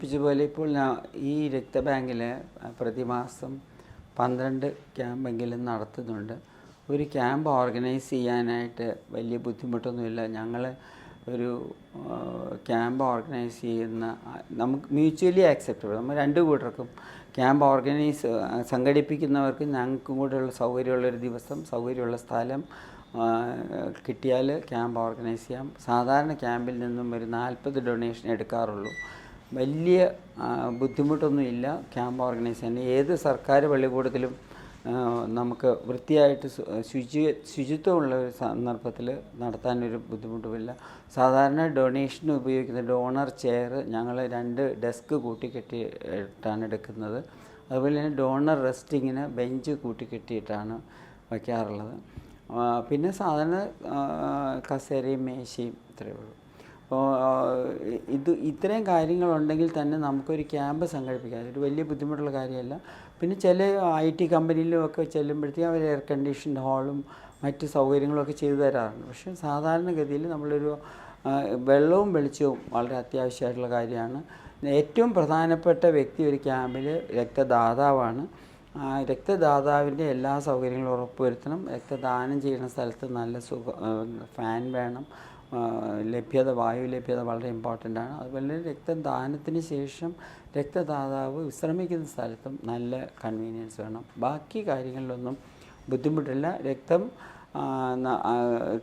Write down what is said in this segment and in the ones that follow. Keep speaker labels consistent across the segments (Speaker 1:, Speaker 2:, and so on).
Speaker 1: സൂചിപ്പിച്ച പോലെ ഇപ്പോൾ ഈ രക്തബാങ്കിൽ പ്രതിമാസം 12 ക്യാമ്പെങ്കിലും നടത്തുന്നുണ്ട്. ഒരു ക്യാമ്പ് ഓർഗനൈസ് ചെയ്യാനായിട്ട് വലിയ ബുദ്ധിമുട്ടൊന്നുമില്ല. ഞങ്ങൾ ഒരു ക്യാമ്പ് ഓർഗനൈസ് ചെയ്യുന്ന നമുക്ക് മ്യൂച്വലി ആക്സെപ്റ്റബിൾ, നമ്മൾ രണ്ട് കൂട്ടർക്കും ക്യാമ്പ് സംഘടിപ്പിക്കുന്നവർക്ക് ഞങ്ങൾക്കും കൂടെയുള്ള സൗകര്യമുള്ളൊരു ദിവസം, സൗകര്യമുള്ള സ്ഥലം കിട്ടിയാൽ ക്യാമ്പ് ഓർഗനൈസ് ചെയ്യാം. സാധാരണ ക്യാമ്പിൽ നിന്നും ഒരു 40 ഡൊണേഷൻ എടുക്കാറുള്ളൂ. വലിയ ബുദ്ധിമുട്ടൊന്നുമില്ല ക്യാമ്പ് ഓർഗനൈസ് ചെയ്യാൻ. ഏത് സർക്കാർ പള്ളിക്കൂടത്തിലും നമുക്ക് വൃത്തിയായിട്ട് ശുചിത്വമുള്ള ഒരു സന്ദർഭത്തിൽ നടത്താനൊരു ബുദ്ധിമുട്ടുമില്ല. സാധാരണ ഡൊണേഷന് ഉപയോഗിക്കുന്ന ഡോണർ ചെയർ ഞങ്ങൾ 2 ഡെസ്ക് കൂട്ടിക്കെട്ടിയിട്ടാണ് എടുക്കുന്നത്. അതുപോലെ തന്നെ ഡോണർ റെസ്റ്റിങ്ങിന് ബെഞ്ച് കൂട്ടിക്കെട്ടിയിട്ടാണ് വയ്ക്കാറുള്ളത്. പിന്നെ സാധാരണ കസേരയും മേശയും ഇത്രയേ ഉള്ളൂ. അപ്പോൾ ഇത്രയും കാര്യങ്ങളുണ്ടെങ്കിൽ തന്നെ നമുക്കൊരു ക്യാമ്പ് സംഘടിപ്പിക്കാം. അതൊരു വലിയ ബുദ്ധിമുട്ടുള്ള കാര്യമല്ല. പിന്നെ ചില IT കമ്പനിയിലും ഒക്കെ ചെല്ലുമ്പോഴത്തേക്കും അവർ എയർ കണ്ടീഷൻഡ് ഹാളും മറ്റ് സൗകര്യങ്ങളൊക്കെ ചെയ്തു തരാറുണ്ട്. പക്ഷേ സാധാരണഗതിയിൽ നമ്മളൊരു വെള്ളവും വെളിച്ചവും വളരെ അത്യാവശ്യമായിട്ടുള്ള കാര്യമാണ്. ഏറ്റവും പ്രധാനപ്പെട്ട വ്യക്തി ഒരു ക്യാമ്പിൽ രക്തദാതാവാണ്. രക്തദാതാവിൻ്റെ എല്ലാ സൗകര്യങ്ങളും ഉറപ്പുവരുത്തണം. രക്തദാനം ചെയ്യുന്ന സ്ഥലത്ത് നല്ല ഫാൻ വേണം. വായു ലഭ്യത വളരെ ഇമ്പോർട്ടൻ്റാണ്. അതുപോലെ രക്തദാനത്തിന് ശേഷം രക്തദാതാവ് വിശ്രമിക്കുന്ന സ്ഥലത്തും നല്ല കൺവീനിയൻസ് വേണം. ബാക്കി കാര്യങ്ങളിലൊന്നും ബുദ്ധിമുട്ടില്ല. രക്തം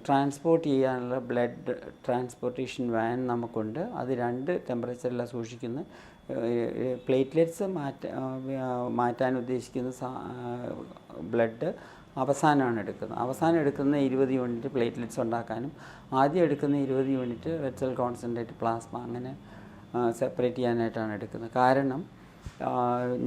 Speaker 1: ട്രാൻസ്പോർട്ട് ചെയ്യാനുള്ള ബ്ലഡ് ട്രാൻസ്പോർട്ടേഷൻ വാൻ നമുക്കുണ്ട്. അത് 2 ടെമ്പറേച്ചറിലാണ് സൂക്ഷിക്കുന്നത്. പ്ലേറ്റ്ലെറ്റ്സ് മാറ്റാൻ ഉദ്ദേശിക്കുന്ന ബ്ലഡ് അവസാനമാണ് എടുക്കുന്നത്. അവസാനം എടുക്കുന്ന 20 യൂണിറ്റ് പ്ലേറ്റ്ലെറ്റ്സ് ഉണ്ടാക്കാനും ആദ്യം എടുക്കുന്ന 20 unit red cell concentrate plasma അങ്ങനെ സെപ്പറേറ്റ് ചെയ്യാനായിട്ടാണ് എടുക്കുന്നത്. കാരണം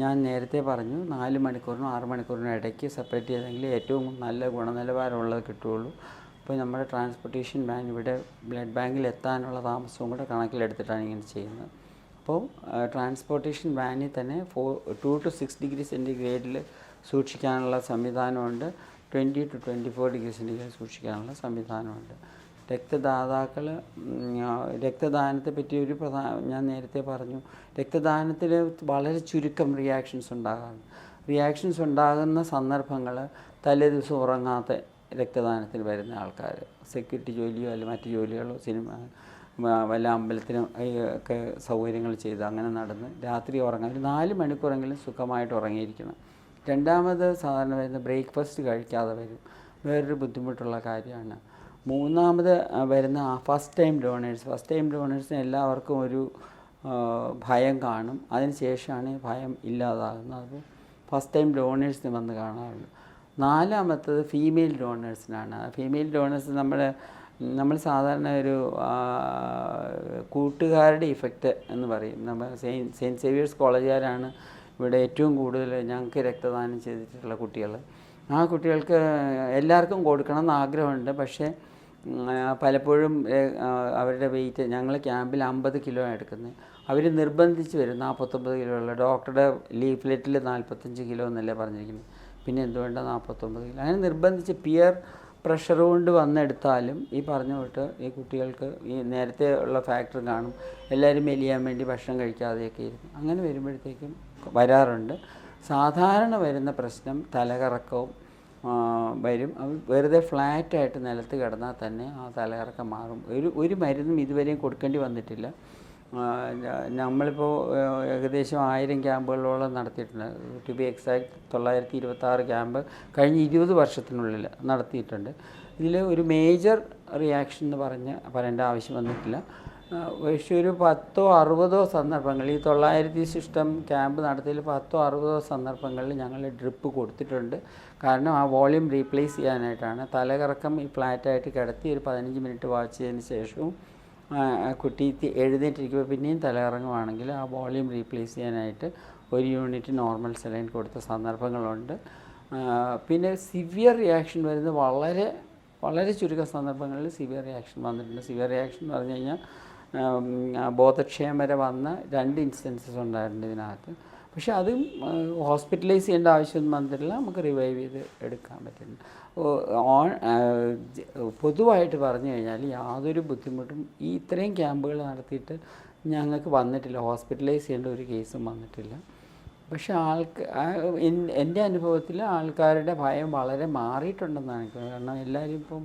Speaker 1: ഞാൻ നേരത്തെ പറഞ്ഞു 4 മണിക്കൂറിനും 6 മണിക്കൂറിനും ഇടയ്ക്ക് സെപ്പറേറ്റ് ചെയ്തെങ്കിൽ ഏറ്റവും നല്ല ഗുണനിലവാരമുള്ളത് കിട്ടുകയുള്ളൂ. അപ്പോൾ നമ്മുടെ ട്രാൻസ്പോർട്ടേഷൻ വാൻ ഇവിടെ ബ്ലഡ് ബാങ്കിൽ എത്താനുള്ള താമസവും കൂടെ കണക്കിലെടുത്തിട്ടാണ് ഇങ്ങനെ ചെയ്യുന്നത്. അപ്പോൾ ട്രാൻസ്പോർട്ടേഷൻ വാനിൽ തന്നെ 2 to 6 ഡിഗ്രി സെൻറ്റിഗ്രേഡിൽ സൂക്ഷിക്കാനുള്ള സംവിധാനമുണ്ട്. 20 to 24 ഡിഗ്രി സെൻറ്റിഗ്രേഡ് സൂക്ഷിക്കാനുള്ള സംവിധാനമുണ്ട്. രക്തദാതാക്കൾ രക്തദാനത്തെ പറ്റി ഞാൻ നേരത്തെ പറഞ്ഞു, രക്തദാനത്തിൽ വളരെ ചുരുക്കം റിയാക്ഷൻസ് ഉണ്ടാകുന്ന സന്ദർഭങ്ങൾ തലേദിവസം ഉറങ്ങാത്ത രക്തദാനത്തിൽ വരുന്ന ആൾക്കാർ, സെക്യൂരിറ്റി ജോലിയോ അല്ലെങ്കിൽ മറ്റ് ജോലികളോ വല്ല അമ്പലത്തിനും ഒക്കെ സൗകര്യങ്ങൾ ചെയ്ത് അങ്ങനെ നടന്ന് രാത്രി ഉറങ്ങാൻ ഒരു 4 മണിക്കൂറെങ്കിലും സുഖമായിട്ട് ഉറങ്ങിയിരിക്കണം. രണ്ടാമത് സാധാരണ വരുന്ന ബ്രേക്ക്ഫാസ്റ്റ് കഴിക്കാതെ വരും, വേറൊരു ബുദ്ധിമുട്ടുള്ള കാര്യമാണ്. മൂന്നാമത് വരുന്ന ഫസ്റ്റ് ടൈം ഡോണേഴ്സിന് എല്ലാവർക്കും ഒരു ഭയം കാണും. അതിന് ശേഷമാണ് ഭയം ഇല്ലാതാകുന്നത്. അത് ഫസ്റ്റ് ടൈം ഡോണേഴ്സിന് വന്ന് കാണാറുണ്ട്. നാലാമത്തത് ഫീമെയിൽ ഡോണേഴ്സിനാണ്. ഫീമെയിൽ ഡോണേഴ്സ് നമ്മൾ സാധാരണ ഒരു കൂട്ടുകാരുടെ ഇഫക്റ്റ് എന്ന് പറയും. നമ്മൾ സെയിൻറ്റ് സേവിയേഴ്സ് കോളേജുകാരാണ് ഇവിടെ ഏറ്റവും കൂടുതൽ ഞങ്ങൾക്ക് രക്തദാനം ചെയ്തിട്ടുള്ള കുട്ടികൾ. ആ കുട്ടികൾക്ക് എല്ലാവർക്കും കൊടുക്കണം എന്ന് ആഗ്രഹമുണ്ട്. പക്ഷേ പലപ്പോഴും അവരുടെ വെയിറ്റ്, ഞങ്ങൾ ക്യാമ്പിൽ 50 കിലോ എടുക്കുന്നത്, അവർ നിർബന്ധിച്ച് വരും 49 കിലോ ഉള്ള. ഡോക്ടറുടെ ലീഫ്ലെറ്റിൽ 45 കിലോ എന്നല്ലേ പറഞ്ഞിരിക്കുന്നത്, പിന്നെ എന്തുകൊണ്ടാണ് 49 കിലോ? അങ്ങനെ നിർബന്ധിച്ച് പിയർ പ്രഷർ കൊണ്ട് വന്നെടുത്താലും ഈ പറഞ്ഞ തൊട്ട് ഈ കുട്ടികൾക്ക് ഈ നേരത്തെ ഉള്ള ഫാക്ടർ കാണും. എല്ലാവരും മെലിയാൻ വേണ്ടി ഭക്ഷണം കഴിക്കാതെയൊക്കെ ഇരുന്നു അങ്ങനെ വരുമ്പോഴത്തേക്കും വരാറുണ്ട്. സാധാരണ വരുന്ന പ്രശ്നം തലകറക്കവും വരും. വെറുതെ ഫ്ലാറ്റായിട്ട് നിലത്ത് കിടന്നാൽ തന്നെ ആ തലകറക്കം മാറും. ഒരു മരുന്നും ഇതുവരെയും കൊടുക്കേണ്ടി വന്നിട്ടില്ല. നമ്മളിപ്പോൾ ഏകദേശം 1000 ക്യാമ്പുകളോളം നടത്തിയിട്ടുണ്ട്. ടു ബി എക്സാക്ട് 926 ക്യാമ്പ് കഴിഞ്ഞ 20 വർഷത്തിനുള്ളിൽ നടത്തിയിട്ടുണ്ട്. ഇതിൽ ഒരു മേജർ റിയാക്ഷൻ എന്ന് പറയേണ്ട ആവശ്യം വന്നിട്ടില്ല. പക്ഷേ ഒരു 10 or 60 സന്ദർഭങ്ങളിൽ, ഈ 900 സിസ്റ്റം ക്യാമ്പ് നടത്തിയതിൽ 10 or 60 സന്ദർഭങ്ങളിൽ ഞങ്ങൾ ഡ്രിപ്പ് കൊടുത്തിട്ടുണ്ട്. കാരണം ആ വോളിയം റീപ്ലേസ് ചെയ്യാനായിട്ടാണ്. തലകറക്കം ഈ ഫ്ലാറ്റായിട്ട് കിടത്തി ഒരു 15 മിനിറ്റ് വാച്ച് ചെയ്തതിന് ശേഷവും കുട്ടി എഴുന്നേറ്റിരിക്കുമ്പോൾ പിന്നെയും തലകറങ്ങുവാണെങ്കിൽ ആ വോളിയം റീപ്ലേസ് ചെയ്യാനായിട്ട് 1 യൂണിറ്റ് നോർമൽ സെലൈൻ കൊടുത്ത സന്ദർഭങ്ങളുണ്ട്. പിന്നെ സിവിയർ റിയാക്ഷൻ വരുന്നത് വളരെ വളരെ ചുരുക്കം സന്ദർഭങ്ങളിൽ സിവിയർ റിയാക്ഷൻ വന്നിട്ടുണ്ട്. സിവിയർ റിയാക്ഷൻ എന്ന് പറഞ്ഞു കഴിഞ്ഞാൽ ബോധക്ഷയം വരെ വന്ന 2 ഇൻസ്റ്റൻസസ് ഉണ്ടായിട്ടുണ്ട് ഇതിനകത്ത്. പക്ഷെ അതും ഹോസ്പിറ്റലൈസ് ചെയ്യേണ്ട ആവശ്യമൊന്നും വന്നിട്ടില്ല, നമുക്ക് റിവൈവ് ചെയ്ത് എടുക്കാൻ പറ്റുന്നുണ്ട്. പൊതുവായിട്ട് പറഞ്ഞു കഴിഞ്ഞാൽ യാതൊരു ബുദ്ധിമുട്ടും ഈ ഇത്രയും ക്യാമ്പുകൾ നടത്തിയിട്ട് ഞങ്ങൾക്ക് വന്നിട്ടില്ല, ഹോസ്പിറ്റലൈസ് ചെയ്യേണ്ട ഒരു കേസും വന്നിട്ടില്ല. പക്ഷേ എൻ്റെ അനുഭവത്തിൽ ആൾക്കാരുടെ ഭയം വളരെ മാറിയിട്ടുണ്ടെന്നാണ് എനിക്ക്. കാരണം എല്ലാവരും ഇപ്പം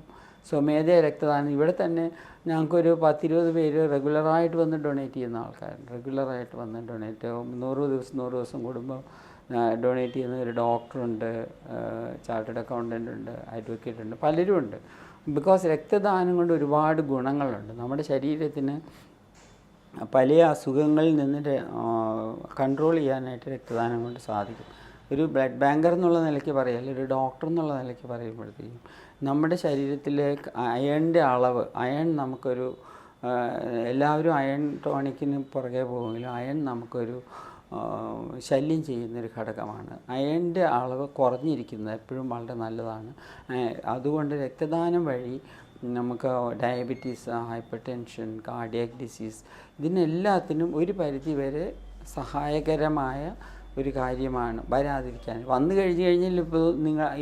Speaker 1: സ്വമേധയാ രക്തദാനം, ഇവിടെ തന്നെ ഞങ്ങൾക്കൊരു 10-20 പേര് റെഗുലറായിട്ട് വന്ന് ഡൊണേറ്റ് ചെയ്യുന്ന ആൾക്കാരുണ്ട്. റെഗുലറായിട്ട് വന്ന് ഡൊണേറ്റ് 100 ദിവസം കൂടുമ്പോൾ ഡൊണേറ്റ് ചെയ്യുന്ന ഒരു ഡോക്ടറുണ്ട്, ചാർട്ടേഡ് അക്കൗണ്ടൻ്റ് ഉണ്ട്, അഡ്വക്കേറ്റ് ഉണ്ട്, പലരും ഉണ്ട്. ബിക്കോസ് രക്തദാനം കൊണ്ട് ഒരുപാട് ഗുണങ്ങളുണ്ട്. നമ്മുടെ ശരീരത്തിന് പല അസുഖങ്ങളിൽ നിന്ന് കൺട്രോൾ ചെയ്യാനായിട്ട് രക്തദാനം കൊണ്ട് സാധിക്കും. ഒരു ബ്ലഡ് ബാങ്കർ എന്നുള്ള നിലയ്ക്ക് പറയുക, ഒരു ഡോക്ടർ എന്നുള്ള നിലയ്ക്ക് പറയുമ്പോഴത്തേക്കും നമ്മുടെ ശരീരത്തിലെ അയണിൻ്റെ അളവ്, അയൺ നമുക്കൊരു എല്ലാവരും അയൺ ടോണിക്കിന് പുറകെ പോകുമെങ്കിലും അയൺ നമുക്കൊരു ശല്യം ചെയ്യുന്നൊരു ഘടകമാണ്. അയണിൻ്റെ അളവ് കുറഞ്ഞിരിക്കുന്നത് എപ്പോഴും വളരെ നല്ലതാണ്. അതുകൊണ്ട് രക്തദാനം വഴി നമുക്ക് diabetes, hypertension, cardiac disease, ഇതിനെല്ലാത്തിനും ഒരു പരിധി വരെ സഹായകരമായ ഒരു കാര്യമാണ് വരാതിരിക്കാൻ. വന്നു കഴിഞ്ഞാൽ ഇപ്പോൾ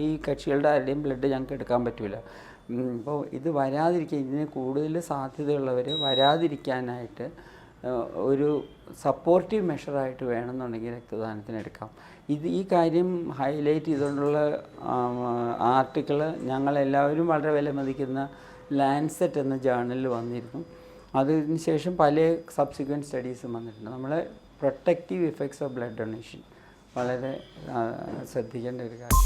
Speaker 1: ഈ കക്ഷികളുടെ ആരുടെയും ബ്ലഡ് ഞങ്ങൾക്ക് എടുക്കാൻ പറ്റില്ല. ഇപ്പോൾ ഇത് വരാതിരിക്കാൻ, ഇതിന് കൂടുതൽ സാധ്യതയുള്ളവർ വരാതിരിക്കാനായിട്ട് ഒരു സപ്പോർട്ടീവ് മെഷറായിട്ട് വേണമെന്നുണ്ടെങ്കിൽ രക്തദാനത്തിന് എടുക്കാം. ഈ കാര്യം ഹൈലൈറ്റ് ചെയ്തുകൊണ്ടുള്ള ആർട്ടിക്കിൾ ഞങ്ങളെല്ലാവരും വളരെ വിലമതിക്കുന്ന ലാൻസെറ്റ് എന്ന ജേർണലിൽ വന്നിരുന്നു. അതിന് ശേഷം പല സബ്സിക്വൻറ്റ് സ്റ്റഡീസും വന്നിട്ടുണ്ട്. നമ്മളെ protective effects of blood donation വളരെ ശ്രദ്ധിക്കേണ്ട ഒരു കാര്യം.